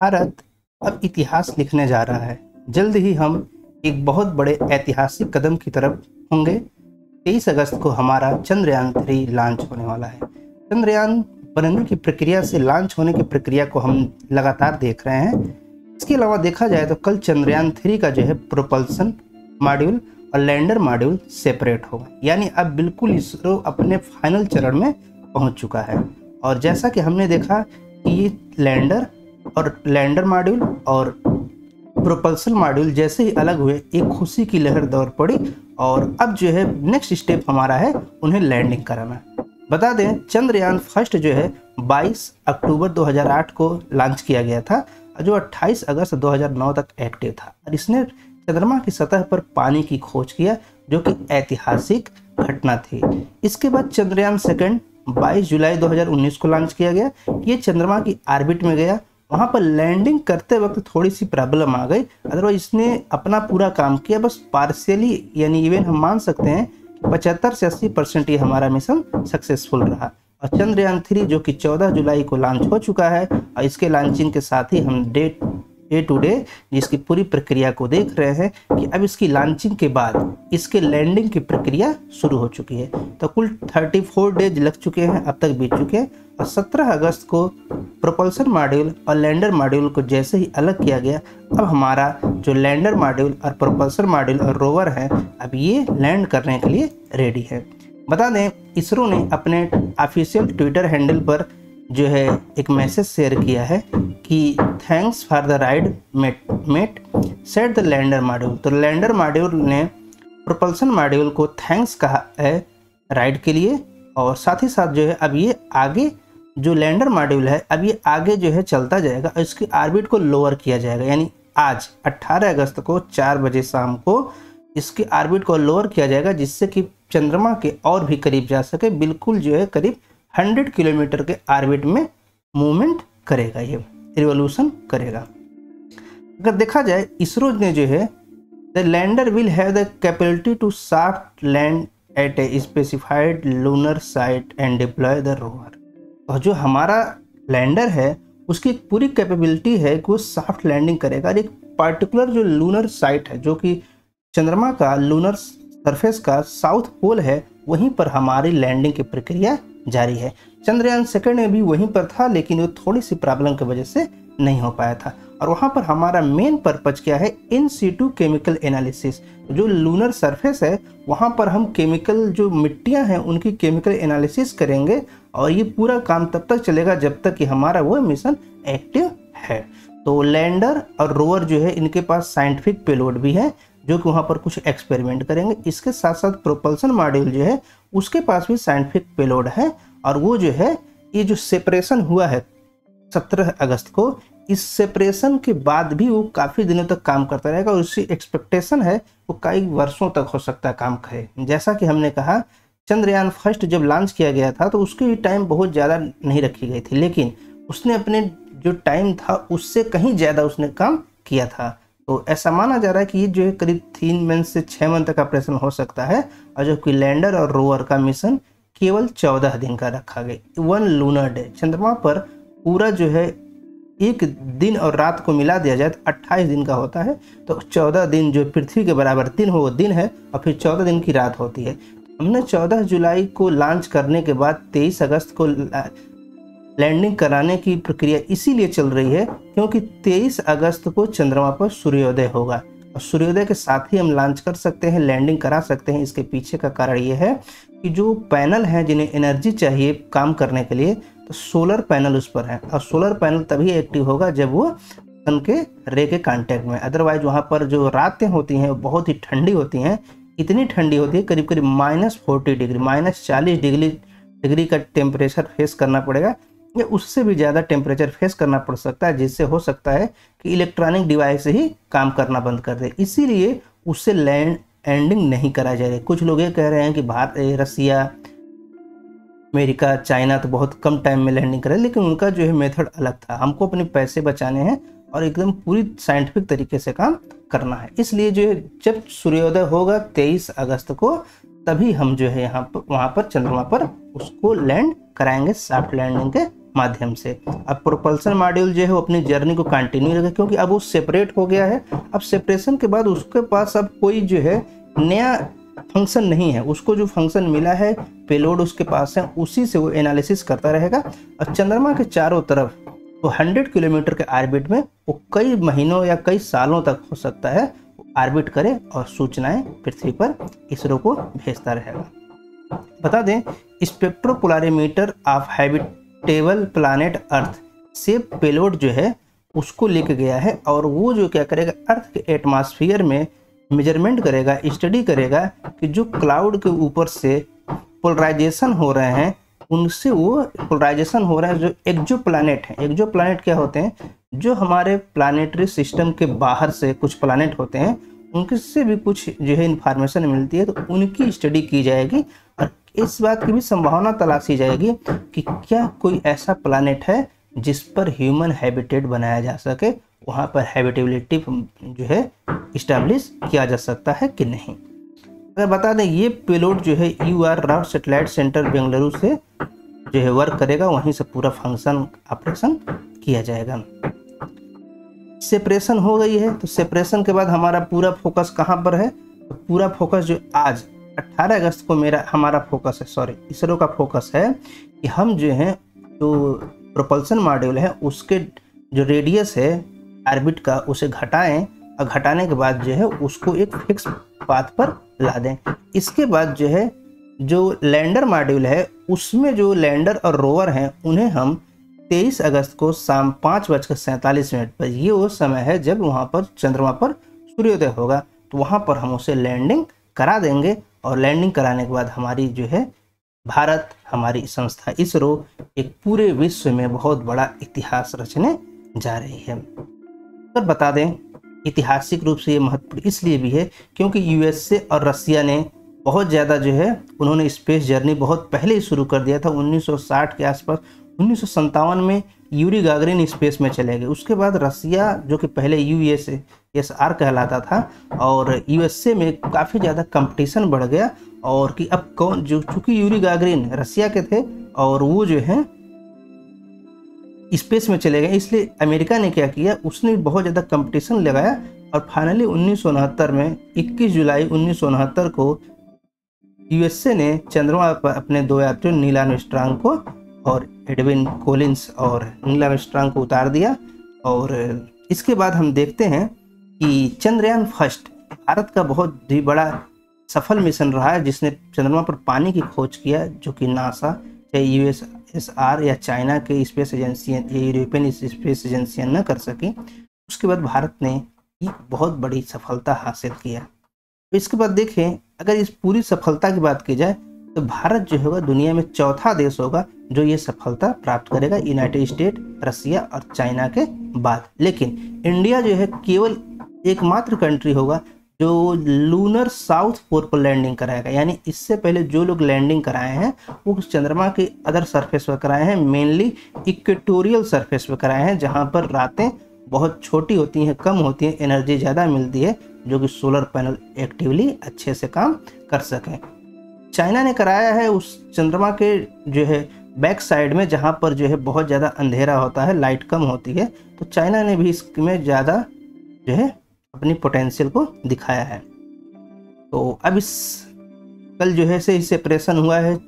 भारत अब इतिहास लिखने जा रहा है। जल्द ही हम एक बहुत बड़े ऐतिहासिक कदम की तरफ होंगे। 23 अगस्त को हमारा चंद्रयान-3 लॉन्च होने वाला है। चंद्रयान बनने की प्रक्रिया से लॉन्च होने की प्रक्रिया को हम लगातार देख रहे हैं। इसके अलावा देखा जाए तो कल चंद्रयान-3 का जो है प्रोपल्सन मॉड्यूल और लैंडर मॉड्यूल सेपरेट होगा, यानी अब बिल्कुल इसरो अपने फाइनल चरण में पहुंच चुका है। और जैसा कि हमने देखा कि ये लैंडर मॉड्यूल और प्रोपल्सन मॉड्यूल जैसे ही अलग हुए, एक खुशी की लहर दौड़ पड़ी और अब जो है नेक्स्ट स्टेप हमारा है उन्हें लैंडिंग कराना। बता दें, चंद्रयान फर्स्ट जो है 22 अक्टूबर 2008 को लॉन्च किया गया था, जो 28 अगस्त 2009 तक एक्टिव था और इसने चंद्रमा की सतह पर पानी की खोज किया, जो कि ऐतिहासिक घटना थी। इसके बाद चंद्रयान सेकंड 22 जुलाई 2019 को लॉन्च किया गया। ये चंद्रमा की ऑर्बिट में गया। वहाँ पर लैंडिंग करते वक्त थोड़ी सी प्रॉब्लम आ गई, अदरवाइज इसने अपना पूरा काम किया, बस पार्शियली, यानी इवन हम मान सकते हैं 75 से 80% ये हमारा मिशन सक्सेसफुल रहा। और चंद्रयान 3 जो कि 14 जुलाई को लॉन्च हो चुका है और इसके लॉन्चिंग के साथ ही हम डे टू डे जिसकी पूरी प्रक्रिया को देख रहे हैं कि अब इसकी लॉन्चिंग के बाद इसके लैंडिंग की प्रक्रिया शुरू हो चुकी है। तो कुल 34 डेज लग चुके हैं, अब तक बीत चुके हैं और 17 अगस्त को प्रोपल्सन मॉड्यूल और लैंडर मॉड्यूल को जैसे ही अलग किया गया, अब हमारा जो लैंडर मॉड्यूल और प्रोपल्सन मॉड्यूल और रोवर है, अब ये लैंड करने के लिए रेडी है। बता दें, इसरो ने अपने ऑफिशियल ट्विटर हैंडल पर जो है एक मैसेज शेयर किया है कि thanks for the ride mate said the lander module. तो लैंडर मॉड्यूल ने प्रोपल्सन मॉड्यूल को थैंक्स कहा है राइड के लिए, और साथ ही साथ जो है अब ये आगे जो लैंडर मॉड्यूल है अब ये आगे जो है चलता जाएगा और इसकी ऑर्बिट को लोअर किया जाएगा, यानी आज 18 अगस्त को 4 बजे शाम को इसकी ऑर्बिट को लोअर किया जाएगा, जिससे कि चंद्रमा के और भी करीब जा सके। बिल्कुल जो है करीब 100 किलोमीटर के ऑर्बिट में मूवमेंट करेगा, ये रिवोल्यूशन करेगा। अगर देखा जाए, इसरो ने जो है the lander will have the capability to soft land at a specified lunar site and deploy the rover. और जो हमारा लैंडर है उसकी एक पूरी कैपेबिलिटी है कि वो सॉफ्ट लैंडिंग करेगा और एक पार्टिकुलर जो लूनर साइट है, जो कि चंद्रमा का लूनर सरफेस का साउथ पोल है, वहीं पर हमारी लैंडिंग की प्रक्रिया जारी है। चंद्रयान सेकंड में भी वहीं पर था, लेकिन वो थोड़ी सी प्रॉब्लम की वजह से नहीं हो पाया था। और वहाँ पर हमारा मेन पर्पज क्या है, इन सीटू केमिकल एनालिसिस। जो लूनर सरफेस है वहाँ पर हम केमिकल जो मिट्टियाँ हैं उनकी केमिकल एनालिसिस करेंगे, और ये पूरा काम तब तक चलेगा जब तक कि हमारा वो मिशन एक्टिव है। तो लैंडर और रोवर जो है इनके पास साइंटिफिक पेलोड भी है, जो कि वहाँ पर कुछ एक्सपेरिमेंट करेंगे। इसके साथ साथ प्रोपल्सन मॉड्यूल जो है उसके पास भी साइंटिफिक पेलोड है, और वो जो है ये जो सेपरेशन हुआ है 17 अगस्त को, इस सेपरेशन के बाद भी वो काफ़ी दिनों तक काम करता रहेगा और उसकी एक्सपेक्टेशन है वो कई वर्षों तक हो सकता है काम करे। जैसा कि हमने कहा, चंद्रयान फर्स्ट जब लॉन्च किया गया था तो उसकी भी टाइम बहुत ज़्यादा नहीं रखी गई थी, लेकिन उसने अपने जो टाइम था उससे कहीं ज़्यादा उसने काम किया था। तो ऐसा माना जा रहा है कि ये जो है करीब 3 मंथ से 6 मंथ तक ऑपरेशन हो सकता है, और जो कि लैंडर और रोवर का मिशन केवल 14 दिन का रखा गया। 1 लूनर डे, चंद्रमा पर पूरा जो है एक दिन और रात को मिला दिया जाए तो 28 दिन का होता है। तो 14 दिन जो पृथ्वी के बराबर दिन हो वो दिन है, और फिर 14 दिन की रात होती है। हमने 14 जुलाई को लॉन्च करने के बाद 23 अगस्त को लैंडिंग कराने की प्रक्रिया इसीलिए चल रही है क्योंकि 23 अगस्त को चंद्रमा पर सूर्योदय होगा, और सूर्योदय के साथ ही हम लॉन्च कर सकते हैं, लैंडिंग करा सकते हैं। इसके पीछे का कारण ये है कि जो पैनल हैं जिन्हें एनर्जी चाहिए काम करने के लिए, तो सोलर पैनल उस पर है, और सोलर पैनल तभी एक्टिव होगा जब वो सन के रे के कांटेक्ट में। अदरवाइज वहाँ पर जो रातें होती हैं वो बहुत ही ठंडी होती हैं, इतनी ठंडी होती है करीब करीब -40 डिग्री, -40 डिग्री का टेम्परेचर फेस करना पड़ेगा, या उससे भी ज़्यादा टेम्परेचर फेस करना पड़ सकता है, जिससे हो सकता है कि इलेक्ट्रॉनिक डिवाइस ही काम करना बंद कर दे। इसीलिए उससे लैंडिंग नहीं करा जा रही। कुछ लोग ये कह रहे हैं कि भारत, रसिया, अमेरिका, चाइना तो बहुत कम टाइम में लैंडिंग करे, लेकिन उनका जो है मेथड अलग था। हमको अपने पैसे बचाने हैं और एकदम पूरी साइंटिफिक तरीके से काम करना है। इसलिए जो है जब सूर्योदय होगा 23 अगस्त को, तभी हम जो है यहाँ पर वहाँ पर चंद्रमा पर उसको लैंड कराएंगे सॉफ्ट लैंडिंग के माध्यम से। अब प्रोपल्सन मॉड्यूल जो है वो अपनी जर्नी को कंटिन्यू रखेगा, क्योंकि अब वो सेपरेट हो गया है। अब सेपरेशन के बाद उसके पास अब कोई जो है नया फंक्शन नहीं है, उसको जो फंक्शन मिला है पेलोड उसके पास है, उसी से वो एनालिसिस करता रहेगा। और चंद्रमा के चारों तरफ तो 100 किलोमीटर के ऑर्बिट में वो कई महीनों या कई सालों तक हो सकता है ऑर्बिट करे और सूचनाएं पृथ्वी पर इसरो को भेजता रहेगा। बता दें, स्पेक्ट्रोपोलारीमीटर ऑफ हैबिटेबल प्लैनेट अर्थ से पेलोड जो है उसको लेके गया है, और वो जो क्या करेगा, अर्थ के एटमॉस्फेयर में मेजरमेंट करेगा, स्टडी करेगा कि जो क्लाउड के ऊपर से पोलराइजेशन हो रहे हैं, उनसे वो पोलराइजेशन हो रहा है जो एक्जो प्लैनेट है। एक्जो प्लैनेट क्या होते हैं, जो हमारे प्लानिटरी सिस्टम के बाहर से कुछ प्लैनेट होते हैं, उनके से भी कुछ जो है इंफॉर्मेशन मिलती है, तो उनकी स्टडी की जाएगी और इस बात की भी संभावना तलाशी जाएगी कि क्या कोई ऐसा प्लैनेट है जिस पर ह्यूमन हैबिटेट बनाया जा सके, वहाँ पर हैबिटेबिलिटी जो है इस्टेब्लिश किया जा सकता है कि नहीं। अगर बता दें, ये पेलोड जो है UR Rao satellite centre Bengaluru से जो है वर्क करेगा, वहीं से पूरा फंक्शन ऑपरेशन किया जाएगा। सेपरेशन हो गई है, तो सेपरेशन के बाद हमारा पूरा फोकस कहाँ पर है, तो पूरा फोकस जो आज 18 अगस्त को हमारा फोकस है, इसरो का फोकस है कि हम जो है जो प्रोपल्सन मॉड्यूल है उसके जो रेडियस है ऑर्बिट का उसे घटाएं, और घटाने के बाद जो है उसको एक फिक्स पाथ पर ला दें। इसके बाद जो है जो लैंडर मॉड्यूल है उसमें जो लैंडर और रोवर हैं उन्हें हम 23 अगस्त को शाम 5:47 पर, ये वो समय है जब वहाँ पर चंद्रमा पर सूर्योदय होगा, तो वहाँ पर हम उसे लैंडिंग करा देंगे। और लैंडिंग कराने के बाद हमारी जो है भारत, हमारी संस्था इसरो एक पूरे विश्व में बहुत बड़ा इतिहास रचने जा रही है। पर बता दें, ऐतिहासिक रूप से ये महत्वपूर्ण इसलिए भी है क्योंकि USA और रसिया ने बहुत ज़्यादा जो है उन्होंने स्पेस जर्नी बहुत पहले ही शुरू कर दिया था। 1960 के आसपास 1957 में यूरी गागरिन स्पेस में चले गए। उसके बाद रसिया जो कि पहले USSR कहलाता था, और USA में काफ़ी ज़्यादा कंपटीशन बढ़ गया, और कि अब कौन जो, चूँकि यूरी गागरिन रसिया के थे और वो जो है स्पेस में चले गए, इसलिए अमेरिका ने क्या किया, उसने बहुत ज़्यादा कंपटीशन लगाया, और फाइनली 1969 में 21 जुलाई 1969 को USA ने चंद्रमा पर अपने 2 यात्रियों नील आर्मस्ट्रांग को और एडविन कॉलिंस और नील आर्मस्ट्रांग को उतार दिया। और इसके बाद हम देखते हैं कि चंद्रयान फर्स्ट भारत का बहुत ही बड़ा सफल मिशन रहा है, जिसने चंद्रमा पर पानी की खोज किया, जो कि नासा, चाहे USSR या चाइना के स्पेस एजेंसियाँ या यूरोपियन स्पेस एजेंसियाँ न कर सकी। उसके बाद भारत ने एक बहुत बड़ी सफलता हासिल किया। इसके बाद देखें, अगर इस पूरी सफलता की बात की जाए तो भारत जो होगा दुनिया में चौथा देश होगा जो ये सफलता प्राप्त करेगा, यूनाइटेड स्टेट, रसिया और चाइना के बाद। लेकिन इंडिया जो है केवल एकमात्र कंट्री होगा जो लूनर साउथ पोल पर लैंडिंग कराएगा। यानी इससे पहले जो लोग लैंडिंग कराए हैं वो चंद्रमा के अदर सरफेस पर कराए हैं, मेनली इक्वेटोरियल सरफेस पर कराए हैं, जहाँ पर रातें बहुत छोटी होती हैं, कम होती हैं, एनर्जी ज़्यादा मिलती है, जो कि सोलर पैनल एक्टिवली अच्छे से काम कर सकें। चाइना ने कराया है उस चंद्रमा के जो है बैक साइड में, जहाँ पर जो है बहुत ज़्यादा अंधेरा होता है, लाइट कम होती है, तो चाइना ने भी इसमें ज़्यादा जो है अपनी पोटेंशियल को दिखाया है। तो अब इस कल जो है से सेपरेशन हुआ है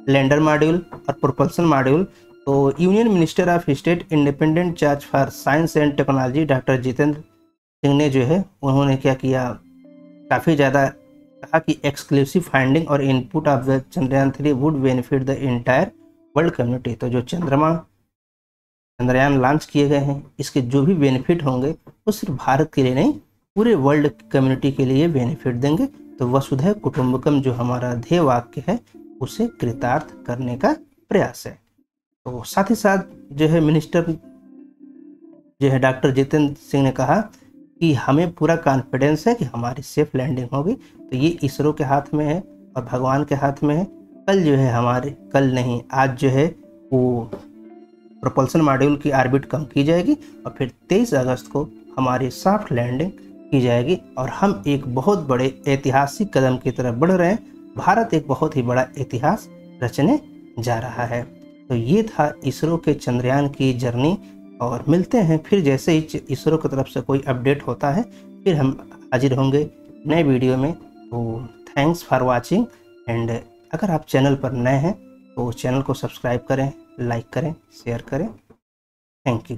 लैंडर मॉड्यूल और प्रोपल्सन मॉड्यूल। तो union minister of state independent charge for science and technology doctor Jitendra Singh ने जो है उन्होंने क्या किया, काफ़ी ज़्यादा कहा कि एक्सक्लूसिव फाइंडिंग और input of the Chandrayaan 3 would benefit the entire world community. तो जो चंद्रयान लॉन्च किए गए हैं, इसके जो भी बेनिफिट होंगे वो सिर्फ भारत के लिए नहीं, पूरे वर्ल्ड कम्युनिटी के लिए बेनिफिट देंगे। तो वसुधैव कुटुंबकम जो हमारा ध्येय वाक्य है उसे कृतार्थ करने का प्रयास है। तो साथ ही साथ जो है मिनिस्टर जो है डॉक्टर जितेंद्र सिंह ने कहा कि हमें पूरा कॉन्फिडेंस है कि हमारी सेफ लैंडिंग होगी। तो ये इसरो के हाथ में है और भगवान के हाथ में है। कल जो है आज जो है वो प्रोपल्सन मॉड्यूल की ऑर्बिट कम की जाएगी और फिर 23 अगस्त को हमारी सॉफ्ट लैंडिंग की जाएगी, और हम एक बहुत बड़े ऐतिहासिक कदम की तरफ बढ़ रहे हैं भारत एक बहुत ही बड़ा इतिहास रचने जा रहा है। तो ये था इसरो के चंद्रयान की जर्नी, और मिलते हैं फिर जैसे ही इसरो की तरफ से कोई अपडेट होता है फिर हम हाजिर होंगे नए वीडियो में। तो थैंक्स फॉर वाचिंग, एंड अगर आप चैनल पर नए हैं तो चैनल को सब्सक्राइब करें, लाइक करें, शेयर करें। Thank you.